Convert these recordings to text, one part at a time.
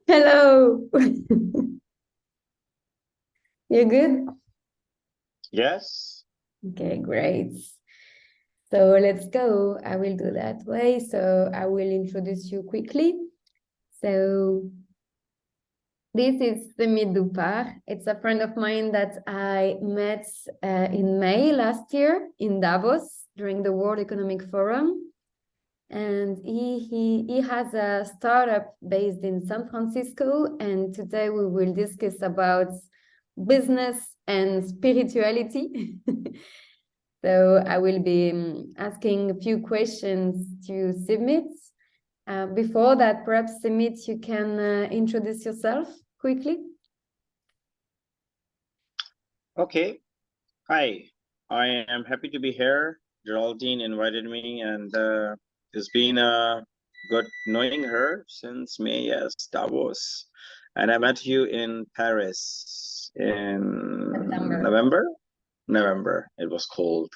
Hello. You good? Yes. Okay, great. So let's go. I will do that way. So I will introduce you quickly. So this is Sumit Dhoopar. It's a friend of mine that I met in May last year in Davos during the World Economic Forum. And he has a startup based in San Francisco. And today we will discuss about business and spirituality. So I will be asking a few questions to Sumit. Before that, perhaps Sumit, you can introduce yourself quickly. Okay. Hi. I am happy to be here. Geraldine invited me, and it's been good knowing her since May, yes, Davos. And I met you in Paris in September. November. November. It was cold.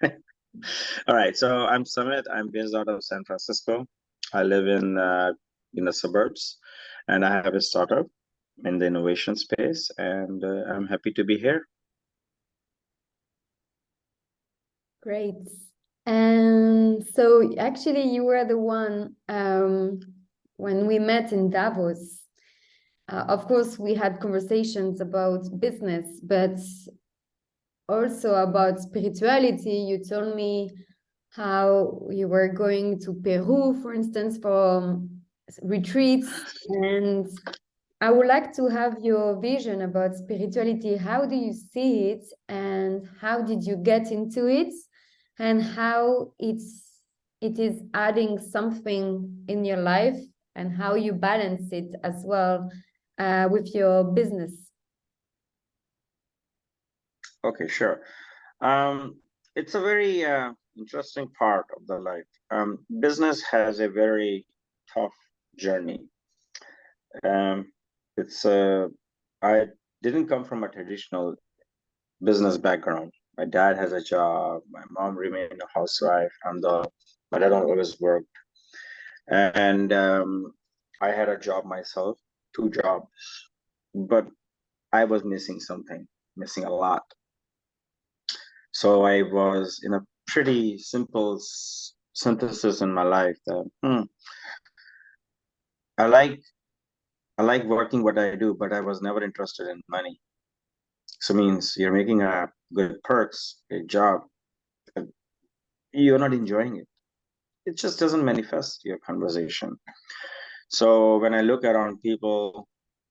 All right. So I'm Sumit. I'm based out of San Francisco. I live in the suburbs, and I have a startup in the innovation space, and I'm happy to be here. Great. And so actually you were the one when we met in Davos. Of course, we had conversations about business, but also about spirituality. You told me how you were going to Peru, for instance, for retreats. And I would like to have your vision about spirituality. How do you see it, and how did you get into it, and how it is adding something in your life, and how you balance it as well with your business? Okay, sure. It's a very interesting part of the life. Business has a very tough journey. Um, it's I didn't come from a traditional business background. My dad has a job. My mom remained a housewife. My dad always worked, and I had a job myself, two jobs, but I was missing something, missing a lot. So I was in a pretty simple synthesis in my life that I like I like working what I do, but I was never interested in money. So means you're making a good perks, a job, but you're not enjoying it. It just doesn't manifest your conversation. So when I look around people,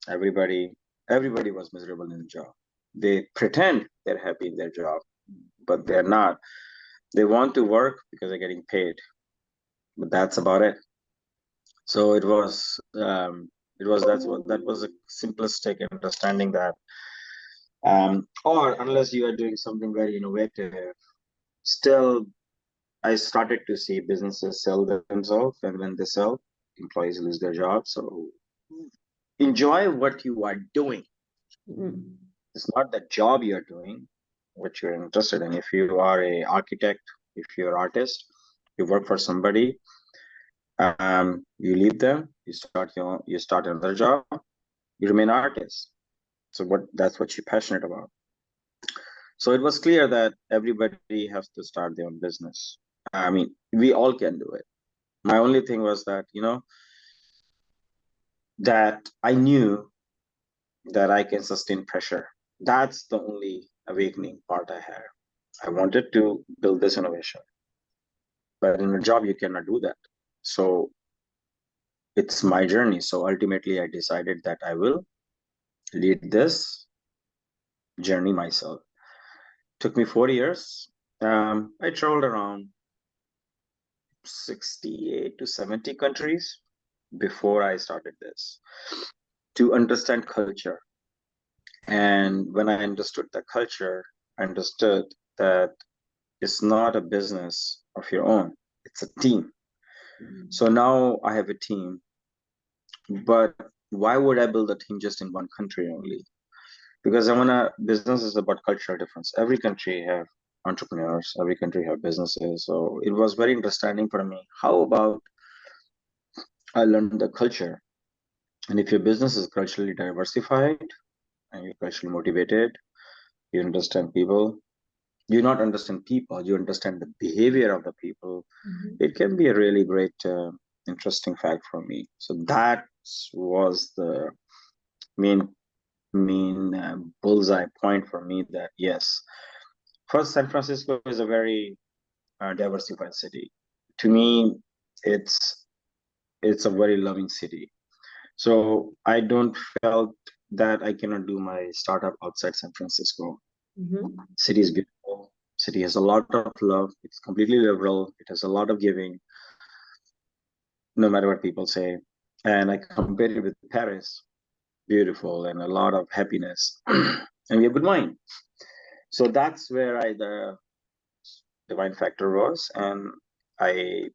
everybody everybody was miserable in the job. They pretend they're happy in their job, but they're not. They want to work because they're getting paid, but that's about it. So that was a simplistic understanding that or unless you are doing something very innovative, still I started to see businesses sell themselves, and when they sell, employees lose their jobs. So enjoy what you are doing. Mm. It's not the job you're doing, what you're interested in. If you are a architect, if you're an artist, you work for somebody, you leave them, you start another job, you remain artist. So that's what you're passionate about. So it was clear that everybody has to start their own business. I mean, we all can do it. My only thing was that, that I knew that I can sustain pressure. That's the only awakening part I had. I wanted to build this innovation, but in a job, you cannot do that. So it's my journey. So ultimately, I decided that I will lead this journey myself. Took me 4 years. I traveled around 68 to 70 countries before I started this to understand culture. And when I understood the culture, I understood that it's not a business of your own, it's a team. So now I have a team, but why would I build a team just in one country only? Because business is about cultural difference. Every country have entrepreneurs, every country have businesses. So it was very understanding for me. How about I learned the culture. And if your business is culturally diversified and you're culturally motivated, you understand people, you not understand people, you understand the behavior of the people, it can be a really great, interesting fact for me. So that was the main bullseye point for me that yes, first, San Francisco is a very diversified city. To me, it's it's a very loving city. So I don't felt that I cannot do my startup outside San Francisco. City is beautiful. City has a lot of love. It's completely liberal. It has a lot of giving, no matter what people say. And I compare it with Paris, beautiful and a lot of happiness, and we have good wine. So that's where the divine factor was, and I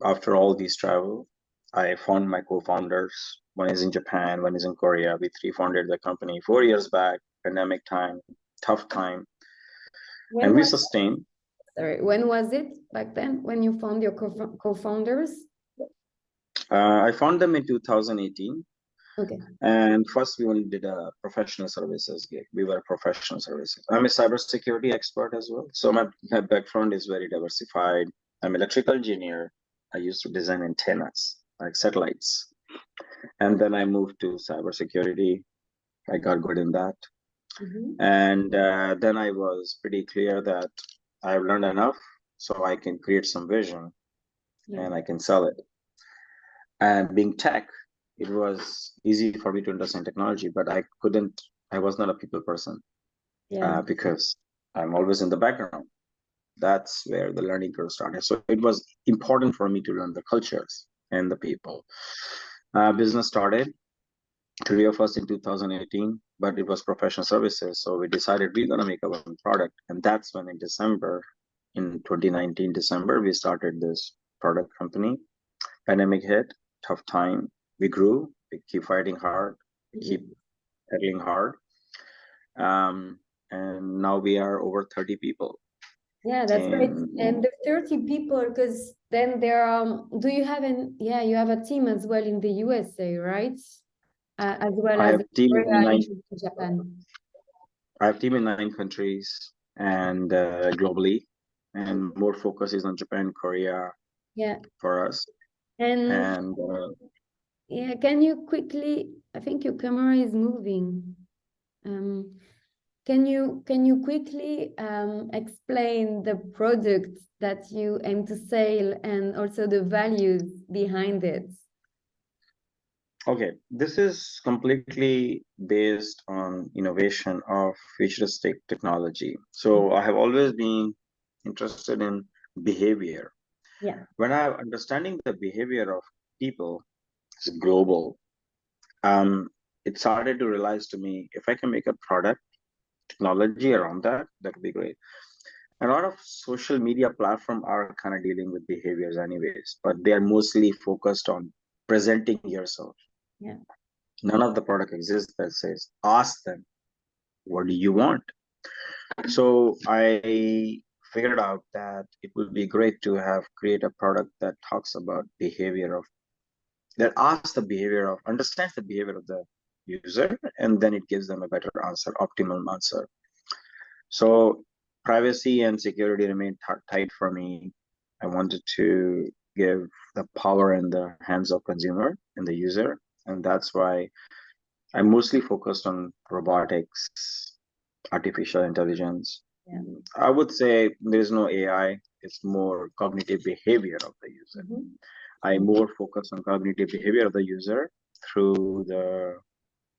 after all these travel, I found my co-founders. One is in Japan, one is in Korea. We three founded the company 4 years back, pandemic time, tough time, and we sustained. Sorry, when was it back then when you found your co-founders? I found them in 2018. Okay. And first, we only did a professional services gig. We were professional services. I'm a cybersecurity expert as well. So my background is very diversified. I'm an electrical engineer. I used to design antennas, like satellites. And then I moved to cybersecurity. I got good in that. And then I was pretty clear that I've learned enough so I can create some vision and I can sell it. And being tech, it was easy for me to understand technology, but I was not a people person because I'm always in the background. That's where the learning curve started. So it was important for me to learn the cultures and the people. Business started, three of us in 2018, but it was professional services. So we decided we're going to make our own product. And that's when in 2019, December, we started this product company. Pandemic hit, tough time. We grew, we keep fighting hard, keep pedaling hard. And now we are over 30 people. Yeah, that's great. And the 30 people, because then there are, do you have you have a team as well in the USA, right? As well as Japan. I have a team in 9 countries and globally, and more focus is on Japan, Korea for us. And yeah, can you quickly, I think your camera is moving. Can you quickly explain the product that you aim to sell and also the values behind it? Okay, this is completely based on innovation of futuristic technology. So I have always been interested in behavior. Yeah. When I'm understanding the behavior of people, it's global. It started to realize to me, if I can make a product, technology around that, that would be great. A lot of social media platforms are kind of dealing with behaviors anyways, but they are mostly focused on presenting yourself. Yeah. None of the product exists that says, ask them, what do you want? So I figured out that it would be great to create a product that talks about that asks the behavior of, understands the behavior of the user, and then it gives them a better answer, optimal answer. So privacy and security remain tight for me. I wanted to give the power in the hands of consumer and the user, and that's why I'm mostly focused on robotics, artificial intelligence. Yeah. I would say there's no AI, it's more cognitive behavior of the user. I more focus on cognitive behavior of the user through the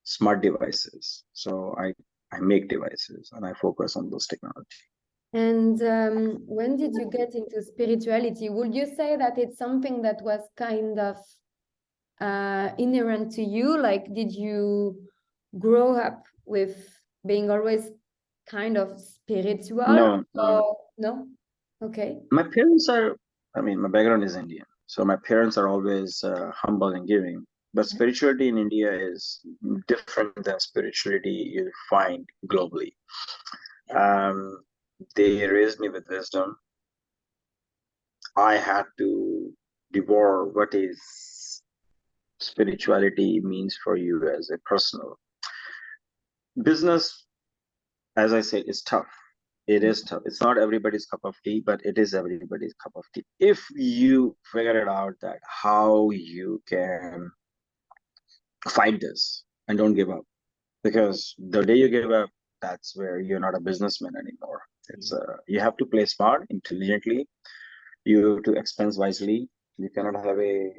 smart devices. So I make devices and I focus on those technology. And when did you get into spirituality? Would you say that it's something that was kind of inherent to you? Like, did you grow up with being always kind of spiritual? No. No? Okay. My parents are, my background is Indian. So my parents are always humble and giving. But spirituality in India is different than spirituality you find globally. They raised me with wisdom. I had to devour what is spirituality means for you as a personal. Business, as I said, is tough. It is tough. It's not everybody's cup of tea, but it is everybody's cup of tea. If you figure it out that how you can fight this and don't give up, because the day you give up, that's where you're not a businessman anymore. It's you have to play smart, intelligently. You have to expense wisely. You cannot have a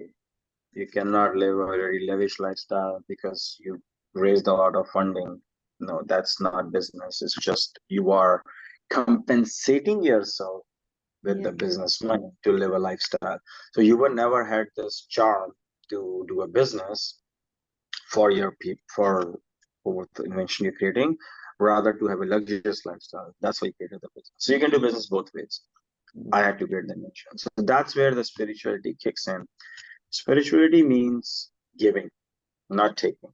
you cannot live a very lavish lifestyle because you raised a lot of funding. No, that's not business. It's just you are compensating yourself with Yeah. the business money to live a lifestyle. So you would never had this charm to do a business for your people for the invention you're creating, rather to have a luxurious lifestyle. That's why you created the business. So you can do business both ways. I had to create the invention. So that's where the spirituality kicks in. Spirituality means giving, not taking.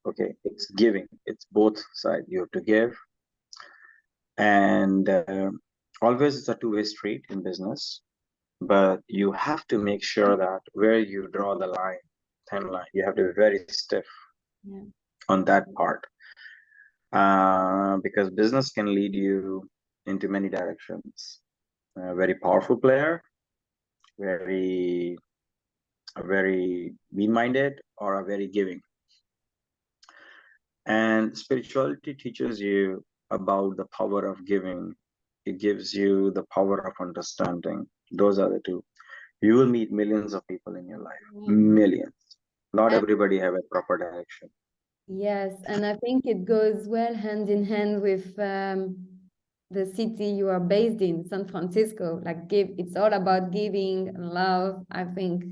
Okay, it's giving. It's both sides. You have to give, and always it's a two-way street in business. But you have to make sure that where you draw the line, thin line, you have to be very stiff Yeah. on that part, because business can lead you into many directions. A very powerful player, very very mean-minded, or a very giving. And spirituality teaches you about the power of giving. It gives you the power of understanding. Those are the two. You will meet millions of people in your life. Millions. Not And everybody have a proper direction. yes, and I think it goes well hand in hand with the city you are based in, San Francisco. Like it's all about giving and love. I think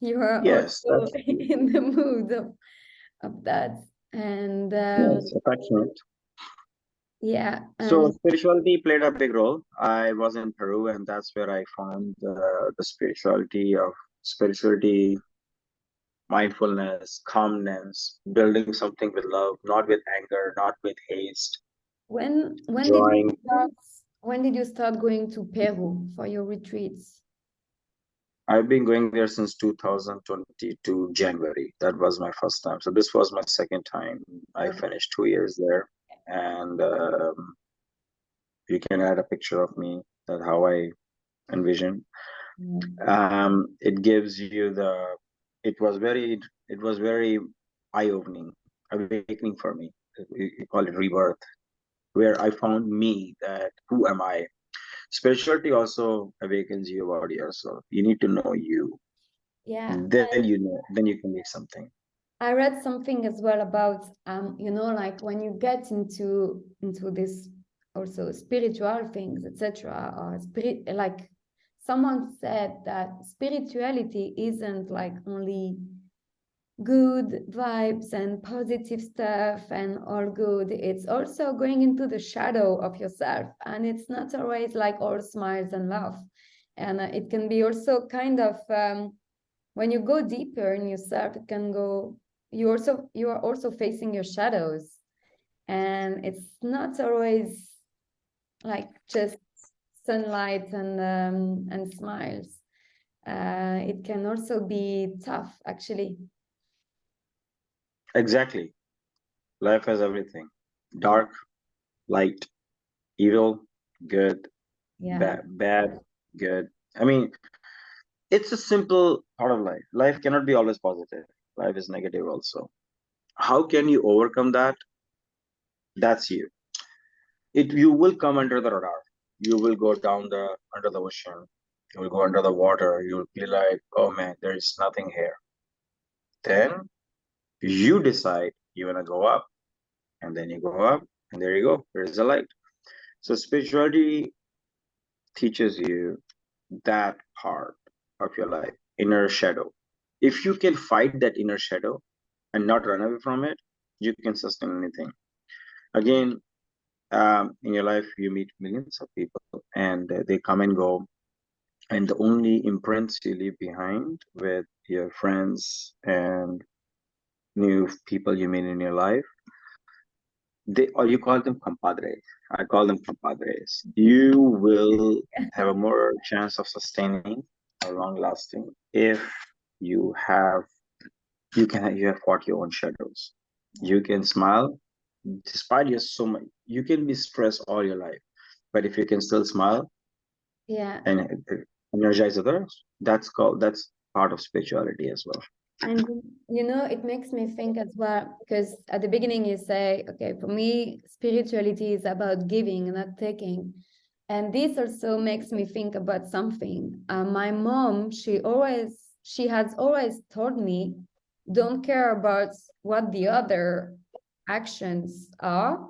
you are Yes, also in the mood of that. And yes, affectionate. yeah, So and spirituality played a big role. I was in Peru, and that's where I found the spirituality, mindfulness, calmness, building something with love, not with anger, not with haste, when did you drawing. start when did you start going to Peru for your retreats? I've been going there since 2022 January. That was my first time. So this was my second time. I Okay. finished 2 years there, and you can add a picture of me. That how I envision. It gives you the. It was very eye-opening, awakening for me. You call it rebirth, where I found me, that who am I? Spirituality also awakens you about yourself. You need to know you. Yeah, Then you know, then you can make something. I read something as well about like when you get into this also spiritual things, etc. Or spirit, like someone said that spirituality isn't like only good vibes and positive stuff and all good. It's also going into the shadow of yourself, and it's not always like all smiles and love. And it can be also kind of when you go deeper in yourself, it can go. You are also facing your shadows, and it's not always like just sunlight and smiles. It can also be tough, actually. Exactly. Life has everything. Dark, light, evil, good, Yeah. bad, good. I mean, it's a simple part of life. Life cannot be always positive. Life is negative also. How can you overcome that? That's you. You will come under the radar. You will go down the under the ocean. You will go under the water. You will be like, oh man, there is nothing here. Then you decide you wanna go up, and then you go up, and there you go. There is a light. So spirituality teaches you that part of your life, inner shadow. If you can fight that inner shadow and not run away from it, you can sustain anything. Again, in your life, you meet millions of people, and they come and go. And the only imprints you leave behind with your friends and new people you meet in your life, or you call them compadres. I call them compadres. You will have a more chance of sustaining or long lasting if You have fought your own shadows. You can smile despite your so much. You can be stressed all your life, but if you can still smile Yeah. and energize others, that's part of spirituality as well. And you know, it makes me think as well, because at the beginning you say, okay, for me, spirituality is about giving, not taking. And this also makes me think about something. My mom, she has always told me, don't care about what the other actions are,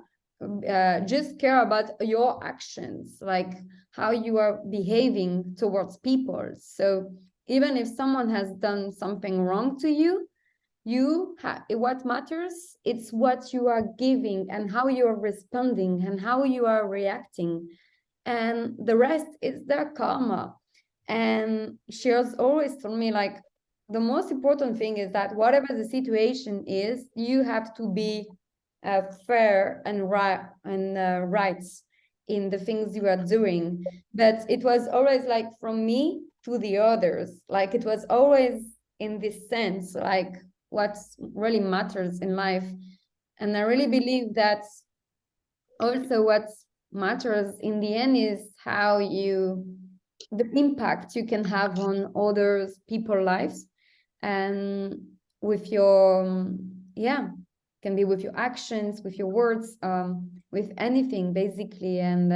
just care about your actions, like how you are behaving towards people. So even if someone has done something wrong to you, what matters, it's what you are giving and how you are responding and how you are reacting, and the rest is their karma. And she has always told me, like, the most important thing is that whatever the situation is, you have to be fair and right in the things you are doing. But it was always like from me to the others, like it was always in this sense, like what really matters in life. And I really believe that also what matters in the end is the impact you can have on others people's lives, and with your yeah, can be with your actions, with your words, with anything basically. And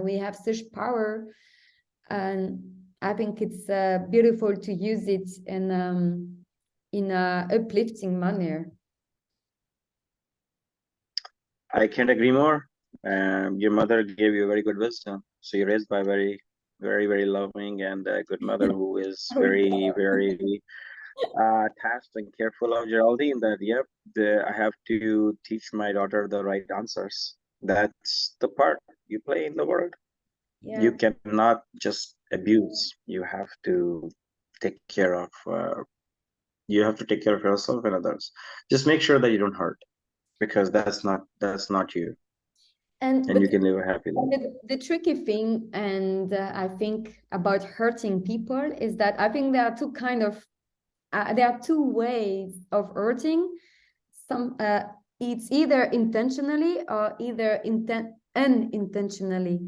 we have such power, and I think it's beautiful to use it in a uplifting manner. I can't agree more. Your mother gave you very good wisdom. So you're raised by a very loving and good mother who is very tasked and careful of Geraldine. That yep, I have to teach my daughter the right answers. That's the part you play in the world. You Yeah. cannot just abuse. Take care of. You have to take care of yourself and others. Just make sure that you don't hurt, because that's not you, And and but you can live a happy life. the tricky thing, and I think about hurting people, is that I think there are two ways of hurting. Some it's either intentionally or either unintentionally.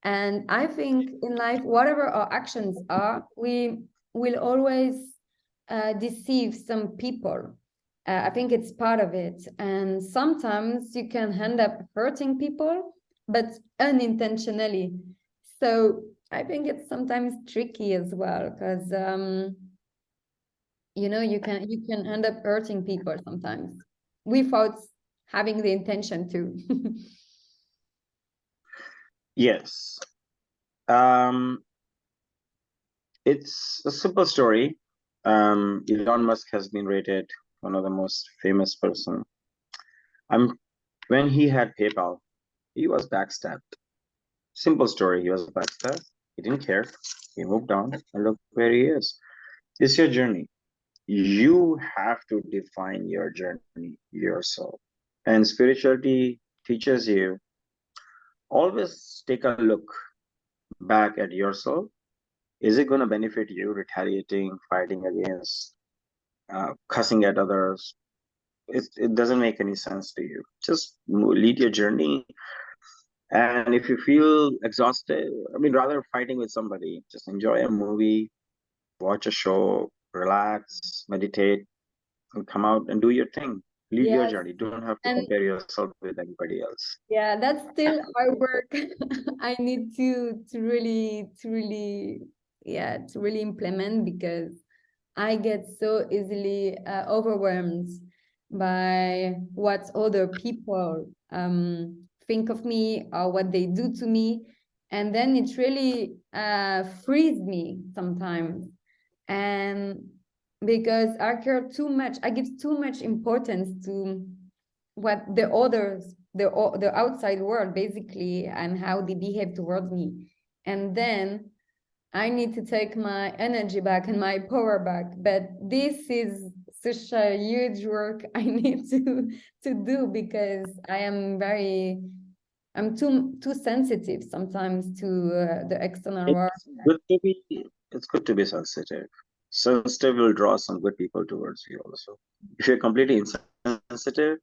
And I think in life, whatever our actions are, we will always deceive some people. I think it's part of it. And sometimes you can end up hurting people, but unintentionally. So I think it's sometimes tricky as well, because you know, you can end up hurting people sometimes without having the intention to. Yes. Um, it's a simple story. Elon Musk has been rated one of the most famous person. When he had PayPal, he was backstabbed. Simple story. He was backstabbed. He didn't care. He moved on, and look where he is. It's your journey. You have to define your journey yourself. And spirituality teaches you, always take a look back at yourself. Is it going to benefit you retaliating, fighting against, cussing at others? It doesn't make any sense to you. Just lead your journey. And if you feel exhausted, I mean, rather fighting with somebody, just enjoy a movie, watch a show, relax, meditate, and come out and do your thing. Lead your Yes. journey. You don't have to And compare yourself with anybody else. yeah, that's still our work. I need to really implement, because I get so easily overwhelmed by what other people think of me or what they do to me. And then it really frees me sometimes. And because I care too much, I give too much importance to what the outside world basically, and how they behave towards me. And then I need to take my energy back and my power back. But this is such a huge work I need to do, because I'm too sensitive sometimes to the external world. It's good to be it's good to be sensitive. sensitive will draw some good people towards you also. If you're completely insensitive,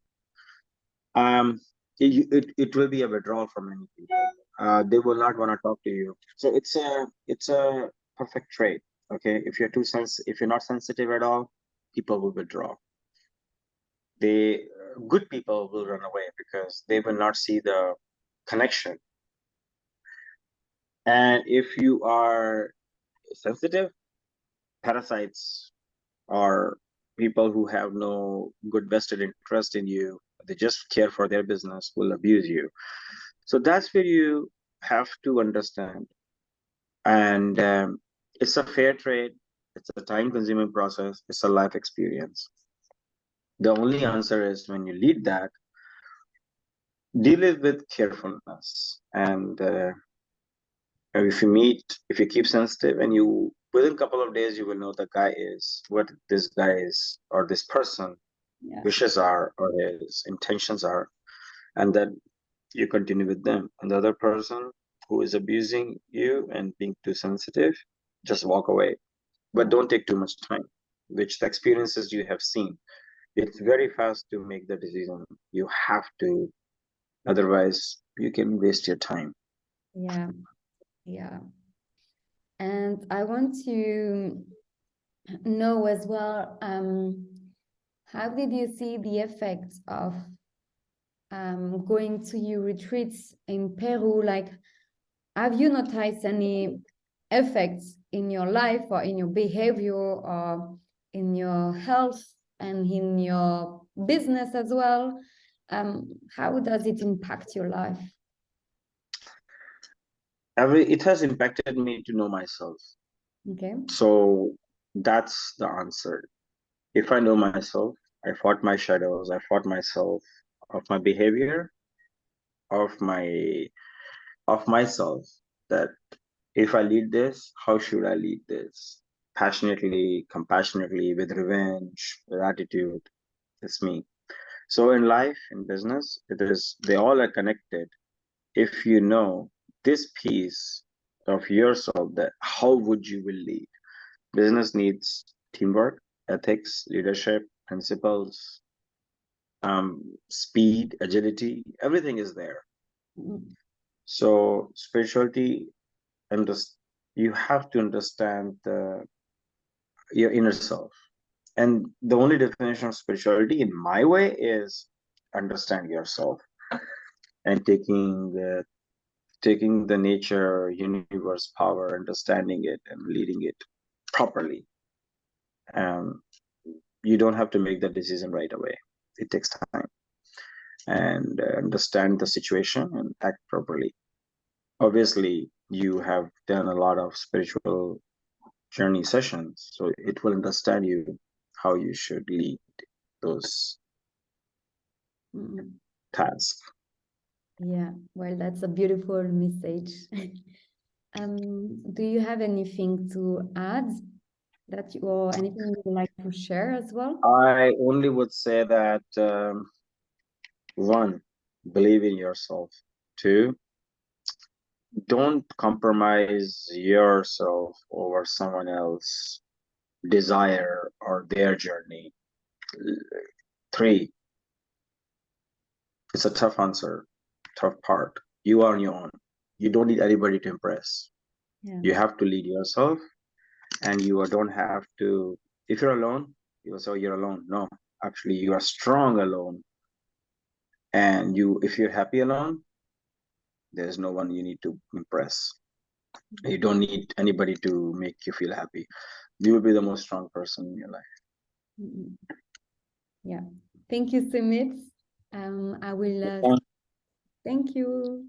it will be a withdrawal from many people. They will not want to talk to you. So it's a perfect trait. Okay, if you're not sensitive at all, people will withdraw. They Good people will run away because they will not see the connection. And if you are sensitive, parasites or people who have no good vested interest in you, they just care for their business, will abuse you. So that's where you have to understand. And it's a fair trade, it's a time consuming process, it's a life experience. The only answer is when you lead that, deal it with carefulness. And if you keep sensitive, and you within a couple of days, you will know the guy is what this guy is, or this person wishes are, or his intentions are, and then you continue with them. And the other person who is abusing you and being too sensitive, just walk away. But don't take too much time, which the experiences you have seen. It's very fast to make the decision. You have to, otherwise you can waste your time. Yeah. And I want to know as well, how did you see the effects of going to your retreats in Peru? Like, have you noticed any effects in your life or in your behavior or in your health and in your business as well? How does it impact your life? It has impacted me to know myself. Okay. So that's the answer. If I know myself, I fought my shadows, I fought myself of my behavior, of myself, that if I lead this, how should I lead this? Passionately, compassionately, with revenge, with attitude. It's me. So in life, in business, they all are connected. If you know this piece of yourself, that how would you will lead? Business needs teamwork, ethics, leadership, principles, speed, agility, everything is there. So spirituality, and you have to understand your inner self. And the only definition of spirituality in my way is understand yourself, and taking the nature, universe, power, understanding it and leading it properly. You don't have to make that decision right away. It takes time, and understand the situation and act properly. Obviously, you have done a lot of spiritual journey sessions, so it will understand you how you should lead those tasks. Yeah, well, that's a beautiful message. Do you have anything to add or anything you would like to share as well? I only would say that one, believe in yourself. Two, don't compromise yourself over someone else's desire or their journey. Three, it's a tough answer, tough part. You are on your own. You don't need anybody to impress. Yeah. You have to lead yourself, and you don't have to. If you're alone, you will say, oh, you're alone. No, actually, you are strong alone. And if you're happy alone, there's no one you need to impress. You don't need anybody to make you feel happy. You will be the most strong person in your life. Yeah. Thank you, Sumit. I will. Thank you.